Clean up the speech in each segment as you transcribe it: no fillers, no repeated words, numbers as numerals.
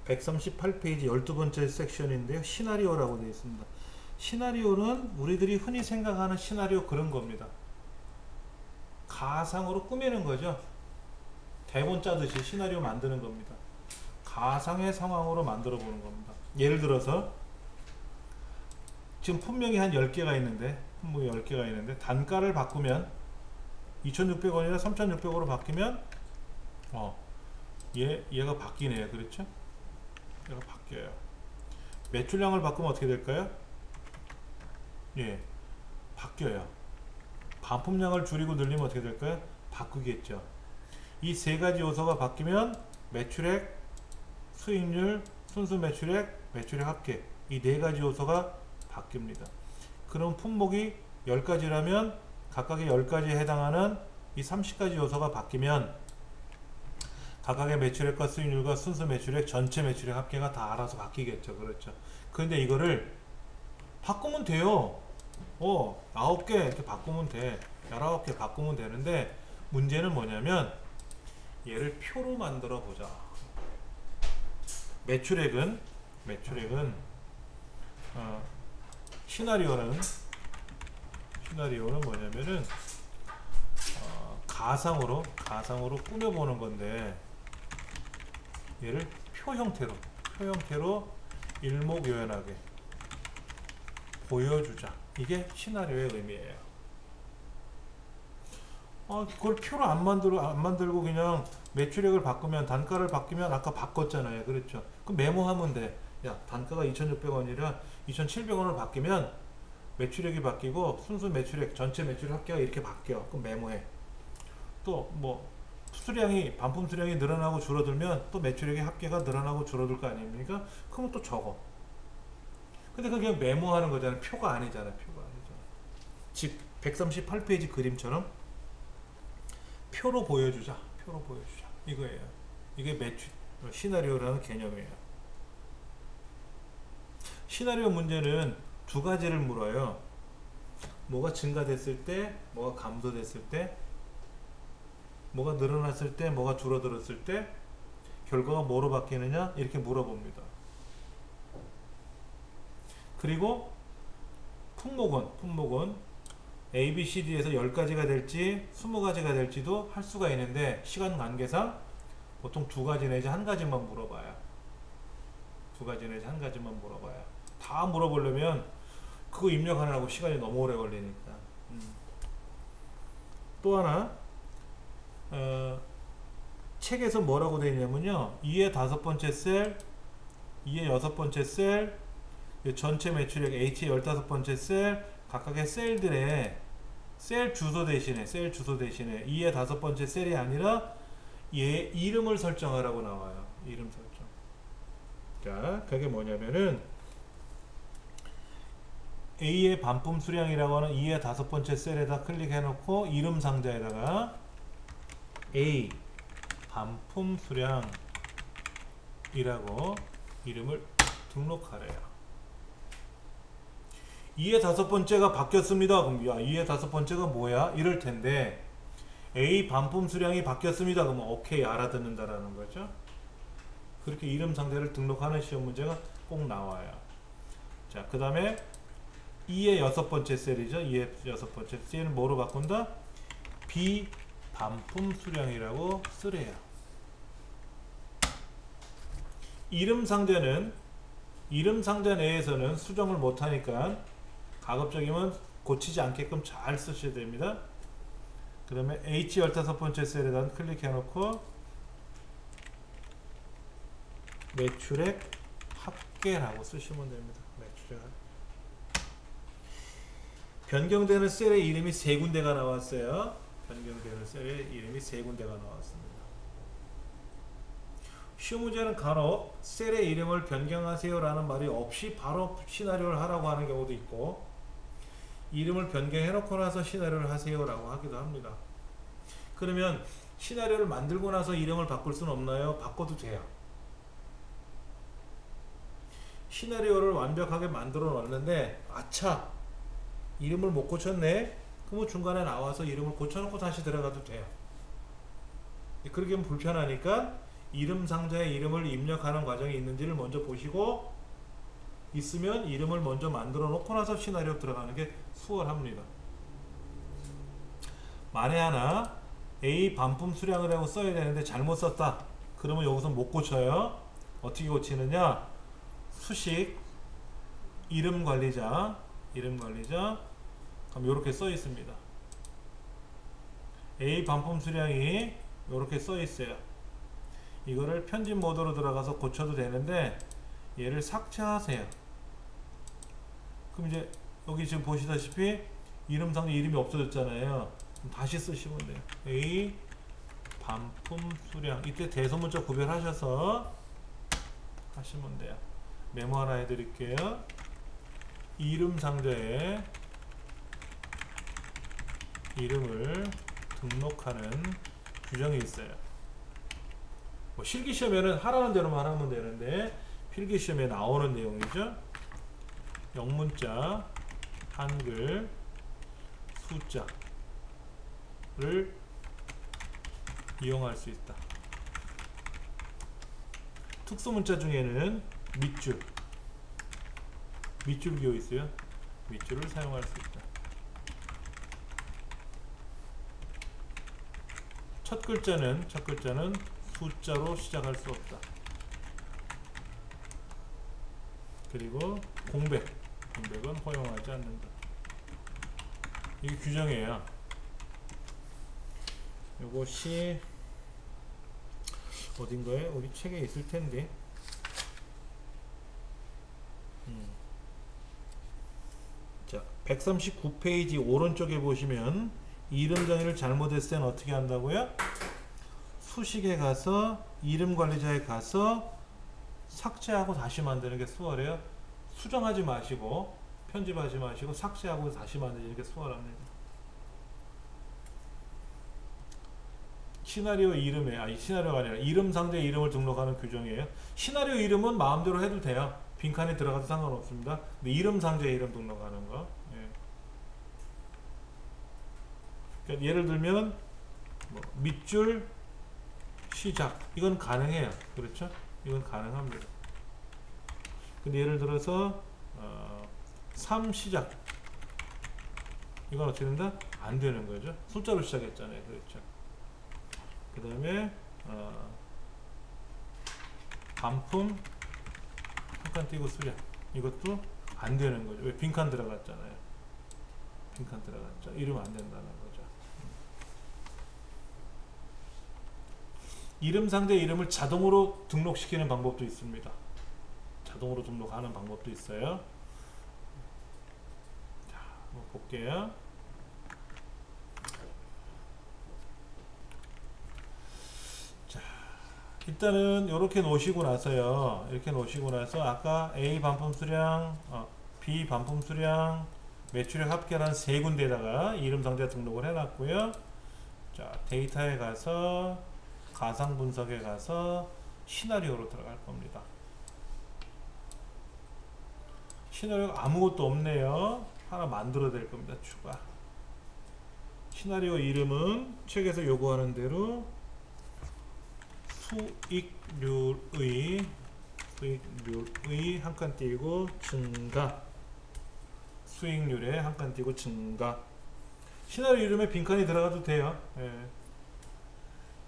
138페이지 12번째 섹션인데요. 시나리오라고 되어 있습니다. 시나리오는 우리들이 흔히 생각하는 시나리오 그런 겁니다. 가상으로 꾸미는 거죠. 대본 짜듯이 시나리오 만드는 겁니다. 가상의 상황으로 만들어 보는 겁니다. 예를 들어서 지금 품목이 한 10개가 있는데 품목이 10개가 있는데 단가를 바꾸면 2,600원이나 3,600원으로 바뀌면 얘가 바뀌네요. 그렇죠? 얘가 바뀌어요. 매출량을 바꾸면 어떻게 될까요? 예, 바뀌어요. 반품량을 줄이고 늘리면 어떻게 될까요? 바꾸겠죠. 이 세 가지 요소가 바뀌면 매출액, 수익률, 순수 매출액, 매출액 합계 이 네 가지 요소가 바뀝니다. 그럼 품목이 10가지라면 각각의 10가지에 해당하는 이 30가지 요소가 바뀌면 각각의 매출액과 수익률과 순수 매출액, 전체 매출액 합계가 다 알아서 바뀌겠죠. 그렇죠. 그런데 이거를 바꾸면 돼요. 9개 이렇게 바꾸면 돼. 19개 바꾸면 되는데 문제는 뭐냐면 얘를 표로 만들어 보자. 매출액은 시나리오는 뭐냐면은 가상으로 꾸며보는 건데 얘를 표 형태로 일목요연하게 보여주자. 이게 시나리오의 의미예요. 그걸 표로 안 만들고 그냥 매출액을 바꾸면 단가를 바뀌면 아까 바꿨잖아요. 그렇죠. 그럼 메모하면 돼. 야, 단가가 2,600원이라 2,700원으로 바뀌면 매출액이 바뀌고 순수 매출액, 전체 매출액 합계가 이렇게 바뀌어. 그럼 메모해. 또 뭐 수량이 반품 수량이 늘어나고 줄어들면 또 매출액의 합계가 늘어나고 줄어들 거 아닙니까? 그러면 또 적어. 근데 그게 그냥 메모하는 거잖아요. 표가 아니잖아. 즉 138페이지 그림처럼 표로 보여주자. 이거예요. 이게 매출 시나리오라는 개념이에요. 시나리오 문제는 두 가지를 물어요. 뭐가 증가됐을 때, 뭐가 감소됐을 때, 뭐가 늘어났을 때, 뭐가 줄어들었을 때, 결과가 뭐로 바뀌느냐 이렇게 물어봅니다. 그리고 품목은 A, B, C, D에서 10가지가 될지 20가지가 될지도 할 수가 있는데 시간 관계상 보통 2가지 내지 1가지만 물어봐요. 2가지 내지 1가지만 물어봐요. 다 물어보려면 그거 입력하느라고 시간이 너무 오래 걸리니까. 또 하나 책에서 뭐라고 되어 있냐면요, 2의 5번째 셀, 2의 6번째 셀, 전체 매출액 H의 15번째 셀, 각각의 셀들의 셀 주소 대신에 2의 5번째 셀이 아니라 얘 이름을 설정하라고 나와요. 이름 설정. 자, 그게 뭐냐면은 A의 반품 수량이라고 하는 2의 5번째 셀에다 클릭해 놓고 이름 상자에다가 A 반품 수량이라고 이름을 등록하래요. 2의 5번째가 바뀌었습니다. 그럼 2의 5번째가 뭐야? 이럴 텐데 A 반품 수량이 바뀌었습니다. 그러면 오케이 알아듣는다라는 거죠. 그렇게 이름 상자를 등록하는 시험 문제가 꼭 나와요. 자, 그 다음에 2의 6번째 셀이죠. 2의 6번째 셀은 뭐로 바꾼다? B 반품 수량이라고 쓰래요. 이름 상자 내에서는 수정을 못하니까 가급적이면 고치지 않게끔 잘 쓰셔야 됩니다. 그 다음에 H 15번째 셀에다 클릭해 놓고 매출액 합계라고 쓰시면 됩니다. 매출액 변경되는 셀의 이름이 3군데가 나왔어요. 시험 문제는 간혹 셀의 이름을 변경하세요 라는 말이 없이 바로 시나리오를 하라고 하는 경우도 있고, 이름을 변경해 놓고 나서 시나리오를 하세요 라고 하기도 합니다. 그러면 시나리오를 만들고 나서 이름을 바꿀 수는 없나요? 바꿔도 돼요. 시나리오를 완벽하게 만들어 놨는데 아차 이름을 못 고쳤네? 그러면 중간에 나와서 이름을 고쳐놓고 다시 들어가도 돼요. 그렇게 하면 불편하니까 이름 상자에 이름을 입력하는 과정이 있는지를 먼저 보시고, 있으면 이름을 먼저 만들어 놓고 나서 시나리오 들어가는 게 수월합니다. 만에 하나 A 반품 수량을 하고 써야 되는데 잘못 썼다. 그러면 여기서 못 고쳐요. 어떻게 고치느냐? 수식 이름 관리자 그럼 이렇게 써 있습니다. A 반품 수량이 이렇게 써 있어요. 이거를 편집 모드로 들어가서 고쳐도 되는데 얘를 삭제하세요. 그럼 이제 여기 지금 보시다시피 이름 상에 이름이 없어졌잖아요. 그럼 다시 쓰시면 돼요. A 반품 수량, 이때 대소문자 구별하셔서 하시면 돼요. 메모 하나 해드릴게요. 이름 상자에 이름을 등록하는 규정이 있어요. 뭐 실기시험에는 하라는 대로만 하면 되는데 필기시험에 나오는 내용이죠. 영문자, 한글, 숫자를 이용할 수 있다. 특수문자 중에는 밑줄 기호 있어요. 밑줄을 사용할 수 있다. 첫 글자는 숫자로 시작할 수 없다. 그리고 공백은 허용하지 않는다. 이게 규정이에요. 이것이 어딘가에 우리 책에 있을 텐데. 자, 139페이지 오른쪽에 보시면 이름 정의를 잘못했을 때는 어떻게 한다고요? 수식에 가서 이름 관리자에 가서 삭제하고 다시 만드는 게 수월해요. 수정하지 마시고 편집하지 마시고 삭제하고 다시 만드는 게 수월합니다. 시나리오 이름에 시나리오가 아니라 이름 상자에 이름을 등록하는 규정이에요. 시나리오 이름은 마음대로 해도 돼요. 빈칸에 들어가도 상관없습니다. 근데 이름 상자에 이름 등록하는 거. 예. 그러니까 예를 들면 뭐 밑줄 시작, 이건 가능해요. 그렇죠? 이건 가능합니다. 근데 예를 들어서 3 시작, 이건 어떻게 된다? 안 되는 거죠. 숫자로 시작했잖아요. 그렇죠? 그 다음에 반품 한칸 띄고 수량, 이것도 안 되는 거죠. 왜? 빈칸 들어갔잖아요. 빈칸 들어갔죠. 이러면 안 된다는 거죠. 이름 상자에 이름을 자동으로 등록시키는 방법도 있습니다. 자동으로 등록하는 방법도 있어요. 자, 한번 볼게요. 자, 일단은 이렇게 놓으시고 나서요. 이렇게 놓으시고 나서 아까 A 반품 수량, B 반품 수량, 매출액 합계란 세 군데에다가 이름 상자 등록을 해놨고요. 자, 데이터에 가서 가상 분석에 가서 시나리오로 들어갈 겁니다. 시나리오가 아무것도 없네요. 하나 만들어야 될 겁니다. 추가. 시나리오 이름은 책에서 요구하는 대로 수익률의 한 칸 띄고 증가, 수익률에 한 칸 띄고 증가. 시나리오 이름에 빈칸이 들어가도 돼요. 예.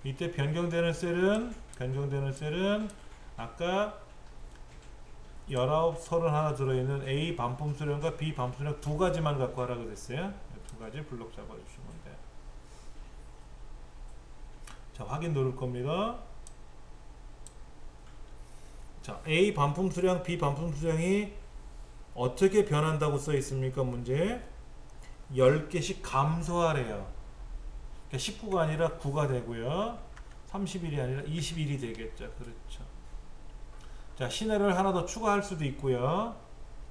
이때 변경되는 셀은 아까 19, 31 들어있는 A 반품 수량과 B 반품 수량 두 가지만 갖고 하라고 그랬어요. 두 가지 블록 잡아주시면 돼요. 자, 확인 누를 겁니다. 자, A 반품 수량, B 반품 수량이 어떻게 변한다고 써 있습니까? 문제 10개씩 감소하래요. 그러니까 19가 아니라 9가 되고요. 30일이 아니라 20일이 되겠죠. 그렇죠. 자, 시나리오를 하나 더 추가할 수도 있고요.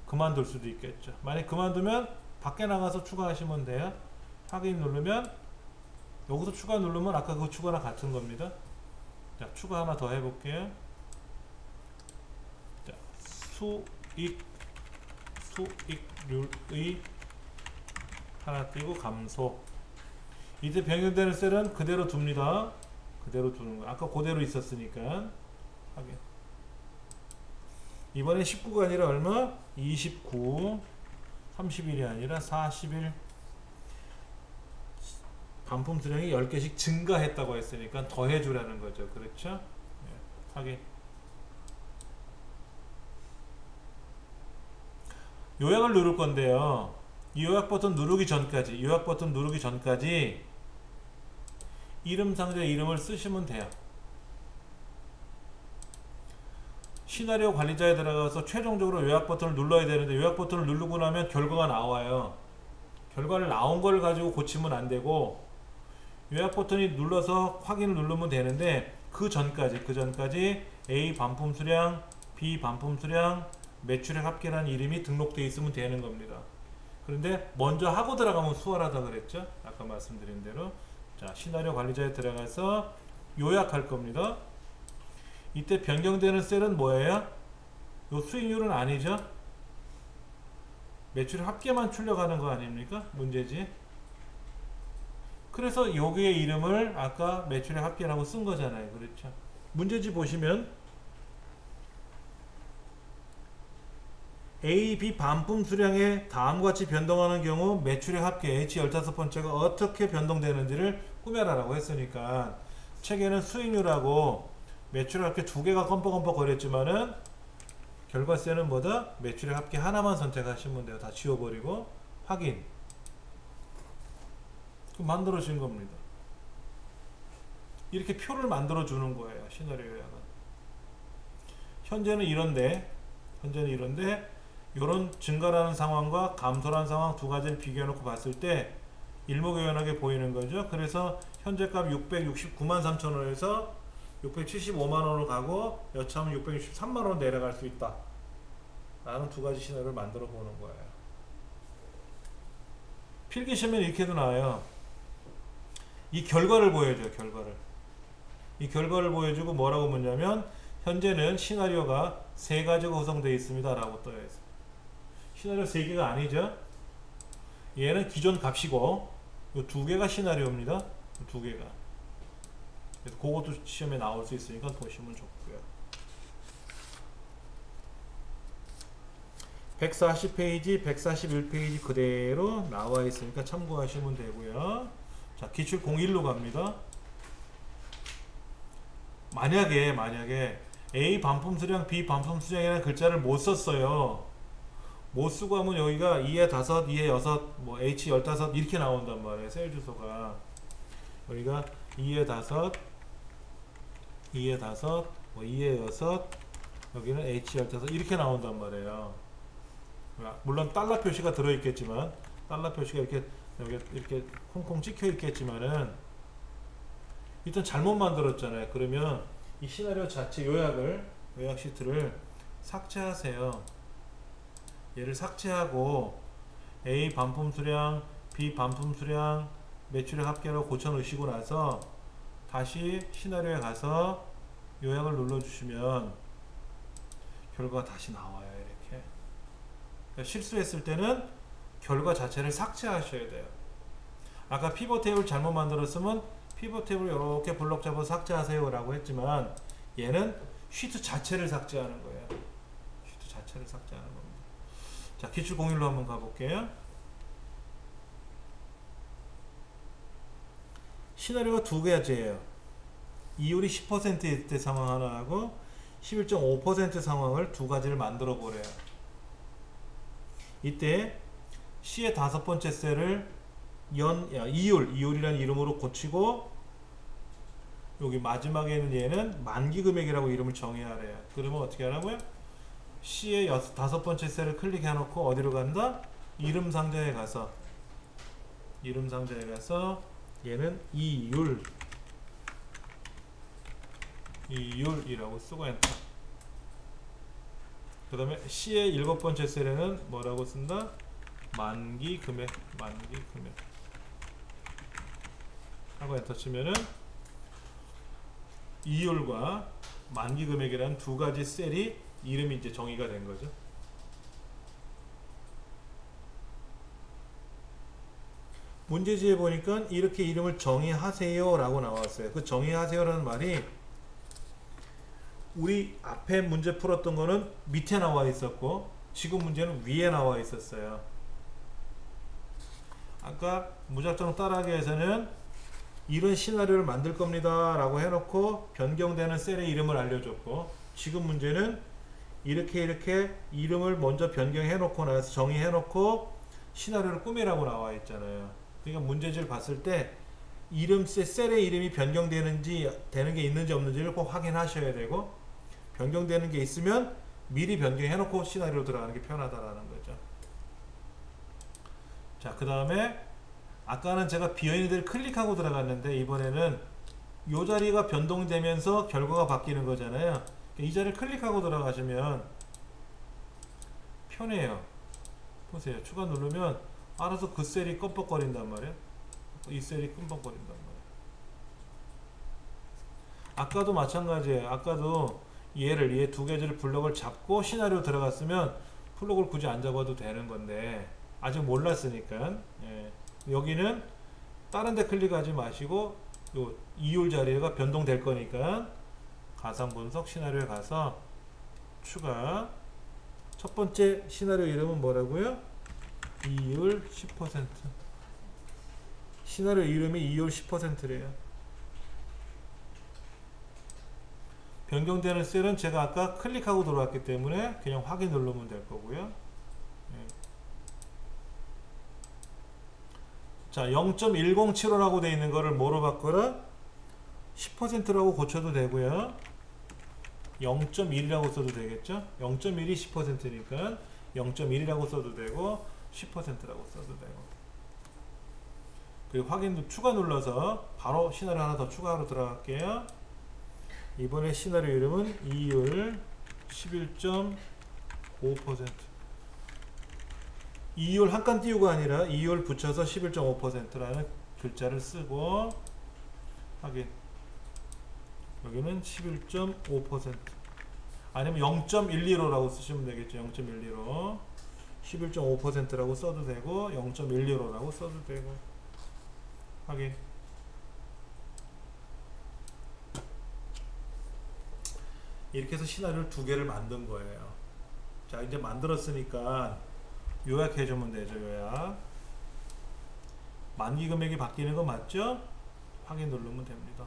그만둘 수도 있겠죠. 만약 그만두면 밖에 나가서 추가하시면 돼요. 확인 누르면, 여기서 추가 누르면 아까 그 추가랑 같은 겁니다. 자, 추가 하나 더 해볼게요. 자, 수익률의 하나 띄고 감소. 이때 변경되는 셀은 그대로 둡니다. 그대로 두는 거야. 아까 그대로 있었으니까. 하게. 이번에 19가 아니라 얼마? 29. 30일이 아니라 40일. 반품 수량이 10개씩 증가했다고 했으니까 더해주라는 거죠. 그렇죠? 네, 확인. 요약을 누를 건데요. 이 요약 버튼 누르기 전까지, 이름 상자 이름을 쓰시면 돼요. 시나리오 관리자에 들어가서 최종적으로 요약 버튼을 눌러야 되는데, 요약 버튼을 누르고 나면 결과가 나와요. 결과를 나온 걸 가지고 고치면 안 되고, 요약 버튼이 눌러서 확인을 누르면 되는데, 그 전까지 A 반품 수량, B 반품 수량, 매출액 합계라는 이름이 등록되어 있으면 되는 겁니다. 그런데 먼저 하고 들어가면 수월하다 그랬죠? 아까 말씀드린 대로. 자, 시나리오 관리자에 들어가서 요약할 겁니다. 이때 변경되는 셀은 뭐예요? 요 수익률은 아니죠? 매출 합계만 출력하는 거 아닙니까? 문제지. 그래서 여기에 이름을 아까 매출액 합계라고 쓴 거잖아요. 그렇죠? 문제지 보시면 A, B 반품 수량에 다음과 같이 변동하는 경우 매출액 합계 H15번째가 어떻게 변동되는지를 꾸며라라고 했으니까, 책에는 수익률하고 매출액 합계 두 개가 껌뻑껌뻑 거렸지만은 결과세는 뭐다? 매출액 합계 하나만 선택하시면 돼요. 다 지워버리고 확인. 그럼 만들어 진 겁니다. 이렇게 표를 만들어 주는 거예요. 시나리오 요약은. 현재는 이런데 이런 증가라는 상황과 감소라는 상황 두 가지를 비교해 놓고 봤을 때 일목요연하게 보이는 거죠. 그래서 현재값 669만 3천 원에서 675만 원으로 가고 여차하면 663만 원 내려갈 수 있다 라는 두 가지 시나리오를 만들어 보는 거예요. 필기시험에 이렇게도 나와요. 이 결과를 보여줘요. 이 결과를 보여주고 뭐라고 묻냐면, 현재는 시나리오가 세 가지가 구성되어 있습니다 라고 떠요. 시나리오 세 개가 아니죠. 얘는 기존 값이고 이 두 개가 시나리오입니다. 두 개가. 그래서 그것도 시험에 나올 수 있으니까 보시면 좋고요. 140페이지, 141페이지 그대로 나와 있으니까 참고하시면 되고요. 자, 기출 01로 갑니다. 만약에 A 반품 수량, B 반품 수량이라는 글자를 못 썼어요. 못 쓰고 하면 여기가 2에 5, 2에 6, 뭐 H 15 이렇게 나온단 말이에요. 셀 주소가. 여기가 2에 5, 2에 5, 뭐 2에 6, 여기는 H 15 이렇게 나온단 말이에요. 물론 달러 표시가 들어있겠지만, 달러 표시가 이렇게 여기 이렇게 콩콩 찍혀 있겠지만은 일단 잘못 만들었잖아요. 그러면 이 시나리오 자체 요약 시트를 삭제하세요. 얘를 삭제하고 A 반품 수량, B 반품 수량, 매출액 합계로 고쳐 놓으시고 나서 다시 시나리오에 가서 요약을 눌러주시면 결과가 다시 나와요. 이렇게. 그러니까 실수했을 때는 결과 자체를 삭제하셔야 돼요. 아까 피벗 테이블 잘못 만들었으면 피벗 테이블 이렇게 블록 잡아서 삭제하세요 라고 했지만, 얘는 시트 자체를 삭제하는 거예요. 시트 자체를 삭제하는 겁니다. 자, 기출 01로 한번 가볼게요. 시나리오가 두 가지예요. 이율이 10%일 때 상황 하나하고 11.5% 상황을 두 가지를 만들어 보래요. 이때 C의 5번째 셀을 이율이라는 이름으로 고치고, 여기 마지막에는 얘는 만기 금액이라고 이름을 정해야 해요. 그러면 어떻게 하라고요? C의 5번째 셀을 클릭해 놓고 어디로 간다? 이름 상자에 가서 얘는 이율이라고 쓰고 엔터. 그 다음에 C의 7번째 셀에는 뭐라고 쓴다? 만기 금액 하고 엔터 치면은 이율과 만기 금액이라는 두 가지 셀이 이름이 이제 정의가 된 거죠. 문제지에 보니까 이렇게 이름을 정의하세요 라고 나왔어요. 그 정의하세요 라는 말이 우리 앞에 문제 풀었던 거는 밑에 나와 있었고 지금 문제는 위에 나와 있었어요. 아까 무작정 따라하기에서는 이런 시나리오를 만들 겁니다 라고 해놓고 변경되는 셀의 이름을 알려줬고, 지금 문제는 이렇게 이름을 먼저 변경해 놓고 나서 정의해 놓고 시나리오를 꾸미라고 나와 있잖아요. 그러니까 문제지를 봤을 때 이름 셀의 이름이 변경되는지 되는 게 있는지 없는지를 꼭 확인하셔야 되고, 변경되는 게 있으면 미리 변경해 놓고 시나리오 들어가는 게 편하다라는 거죠. 자, 그 다음에 아까는 제가 비어있는 데를 클릭하고 들어갔는데 이번에는 이 자리가 변동되면서 결과가 바뀌는 거잖아요. 이 자리를 클릭하고 들어가시면 편해요. 보세요. 추가 누르면 알아서 그 셀이 껌뻑거린단 말이에요. 이 셀이 껌뻑거린단 말이에요. 아까도 마찬가지예요. 아까도 얘 두 개를 블럭을 잡고 시나리오 들어갔으면 블럭을 굳이 안 잡아도 되는 건데 아직 몰랐으니까. 예. 여기는 다른 데 클릭하지 마시고 요 이율 자리가 변동될 거니까 가상 분석 시나리오에 가서 추가, 첫 번째 시나리오 이름은 뭐라고요? 이율 10%. 시나리오 이름이 이율 10%래요. 변경되는 셀은 제가 아까 클릭하고 들어왔기 때문에 그냥 확인 누르면 될 거고요. 네. 자, 0.1075라고 되어 있는 거를 뭐로 바꿔라? 10%라고 고쳐도 되고요. 0.1이라고 써도 되겠죠? 0.1이 10%니까 0.1이라고 써도 되고 10%라고 써도 되고. 그리고 확인 추가 눌러서 바로 시나리오 하나 더 추가로 들어갈게요. 이번에 시나리오 이름은 이율 11.5%. 이율 한 칸 띄우고 아니라 이율 붙여서 11.5%라는 글자를 쓰고 확인. 여기는 11.5%. 아니면 0.115라고 쓰시면 되겠죠. 0.115. 11.5%라고 써도 되고 0.115라고 써도 되고. 확인. 이렇게 해서 시나리오를 두 개를 만든 거예요. 자, 이제 만들었으니까 요약해 주면 되죠. 요약. 만기 금액이 바뀌는 거 맞죠? 확인 누르면 됩니다.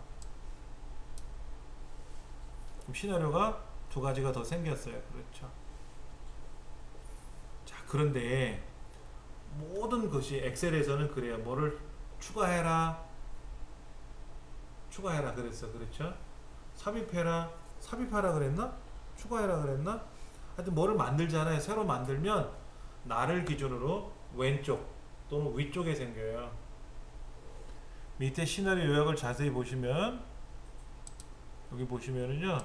그럼 시나리오가 두 가지가 더 생겼어요. 그렇죠. 자, 그런데 모든 것이 엑셀에서는 그래요. 뭐를 추가해라 그랬어. 그렇죠? 삽입하라 그랬나? 추가해라 그랬나? 하여튼 뭐를 만들잖아요. 새로 만들면 나를 기준으로 왼쪽 또는 위쪽에 생겨요. 밑에 시나리오 요약을 자세히 보시면 여기 보시면은요,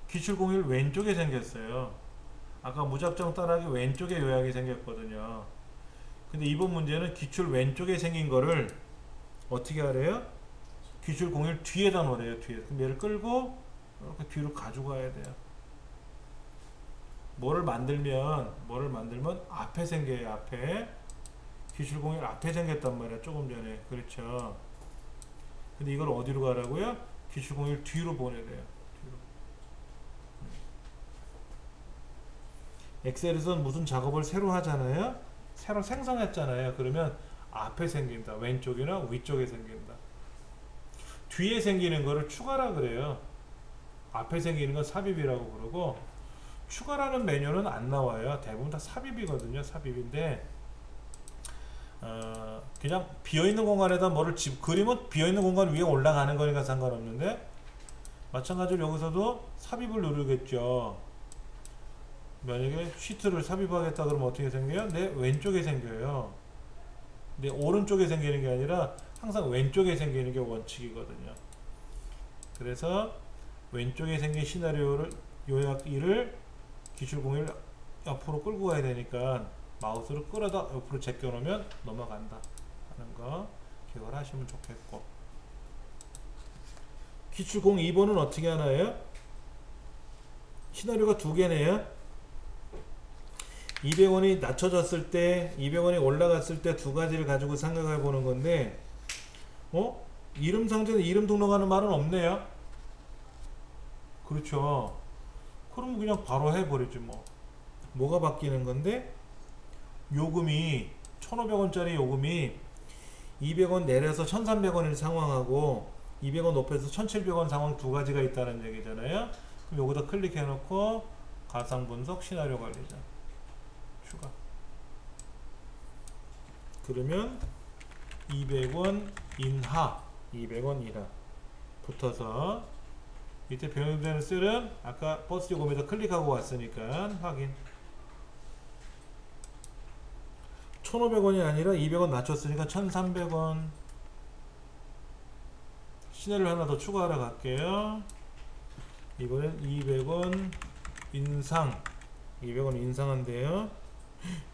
기출공일 왼쪽에 생겼어요. 아까 무작정 따라하기 왼쪽에 요약이 생겼거든요. 근데 이번 문제는 기출 왼쪽에 생긴 거를 어떻게 하래요? 기출 공일 뒤에다 놓으래요. 뒤에. 그럼 얘를 끌고 이렇게 뒤로 가져가야 돼요. 뭐를 만들면 앞에 생겨요. 앞에. 기출 공일 앞에 생겼단 말이야. 조금 전에. 그렇죠. 근데 이걸 어디로 가라고요? 기출 공일 뒤로 보내야 돼요. 뒤로. 엑셀에서는 무슨 작업을 새로 하잖아요. 새로 생성했잖아요. 그러면 앞에 생긴다. 왼쪽이나 위쪽에 생긴다. 뒤에 생기는 거를 추가라 그래요. 앞에 생기는 건 삽입이라고 그러고, 추가라는 메뉴는 안 나와요. 대부분 다 삽입이거든요. 삽입인데 그냥 비어있는 공간에다 뭐를 그림은 비어있는 공간 위에 올라가는 거니까 상관없는데, 마찬가지로 여기서도 삽입을 누르겠죠. 만약에 시트를 삽입하겠다 그러면 어떻게 생겨요? 내 왼쪽에 생겨요. 내 오른쪽에 생기는 게 아니라 항상 왼쪽에 생기는 게 원칙이거든요. 그래서 왼쪽에 생긴 시나리오를 요약 1을 기출 공일 옆으로 끌고 가야 되니까 마우스를 끌어다 옆으로 제껴 놓으면 넘어간다 하는 거 기억을 하시면 좋겠고, 기출 02번은 어떻게 하나요? 시나리오가 두 개네요. 200원이 낮춰졌을 때 200원이 올라갔을 때 두 가지를 가지고 생각해 보는 건데 이름 상자에 이름 등록하는 말은 없네요. 그렇죠. 그럼 그냥 바로 해버리지 뭐. 뭐가 바뀌는 건데 요금이 1,500원짜리 요금이 200원 내려서 1,300원일 상황하고 200원 높여서 1,700원 상황 두 가지가 있다는 얘기잖아요. 그럼 요거다 클릭해 놓고 가상 분석 시나리오 관리자 추가. 그러면 200원 인하 200원 인하 붙어서 밑에 변경되는 셀은 아까 버스 요금에다 클릭하고 왔으니까 확인. 1,500원이 아니라 200원 낮췄으니까 1,300원. 시나리오 하나 더 추가하러 갈게요. 이번엔 200원 인상 200원 인상한대요.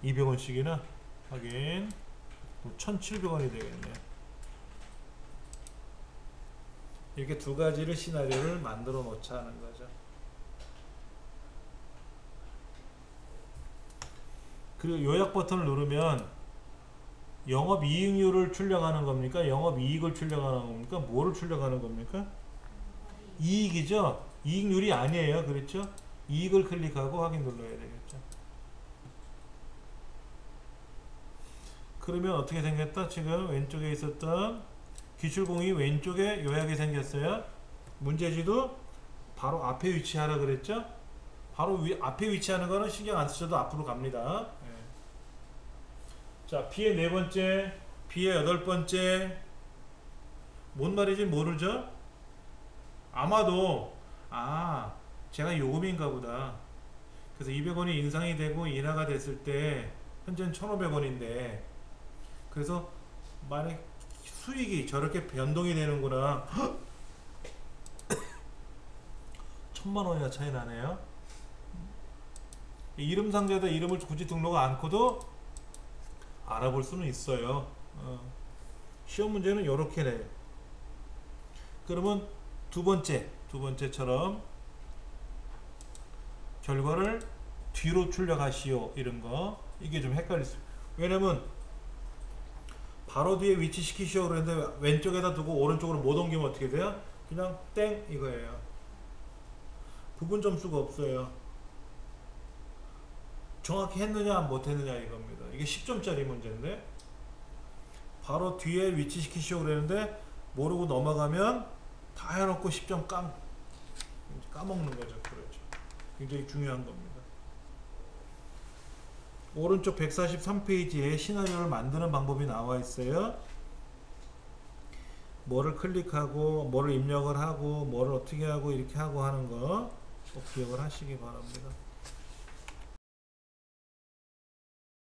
200원씩이나 확인. 1,700원이 되겠네요. 이렇게 두 가지를 시나리오를 만들어 놓자 하는 거죠. 그리고 요약 버튼을 누르면 영업이익률을 출력하는 겁니까? 영업이익을 출력하는 겁니까? 뭐를 출력하는 겁니까? 이익이죠? 이익률이 아니에요. 그렇죠? 이익을 클릭하고 확인 눌러야 되겠죠. 그러면 어떻게 생겼다? 지금 왼쪽에 있었던 기출공이 왼쪽에 요약이 생겼어요. 문제지도 바로 앞에 위치하라 그랬죠? 바로 앞에 위치하는 거는 신경 안 쓰셔도 앞으로 갑니다. 자, B의 네 번째, B의 여덟 번째. 뭔 말인지 모르죠? 아마도 제가 요금인가 보다. 그래서 200원이 인상이 되고 인하가 됐을 때 현재는 1,500원인데 그래서 만약 수익이 저렇게 변동이 되는구나. 1,000만원이나 차이 나네요. 이름 상자에다 이름을 굳이 등록 않고도 알아볼 수는 있어요. 시험 문제는 이렇게 내요. 그러면 두 번째처럼 결과를 뒤로 출력하시오 이런 거 이게 좀 헷갈리죠. 왜냐면 바로 뒤에 위치 시키시오 그랬는데 왼쪽에다 두고 오른쪽으로 못 옮기면 어떻게 돼요? 그냥 땡 이거예요. 부분 점수가 없어요. 정확히 했느냐 못했느냐 이겁니다. 이게 10점짜리 문제인데 바로 뒤에 위치 시키시오 그랬는데 모르고 넘어가면 다 해놓고 10점 까먹는 거죠. 그렇죠. 굉장히 중요한 겁니다. 오른쪽 143페이지에 시나리오를 만드는 방법이 나와 있어요. 뭐를 클릭하고 뭐를 입력을 하고 뭐를 어떻게 하고 이렇게 하고 하는 거 꼭 기억을 하시기 바랍니다.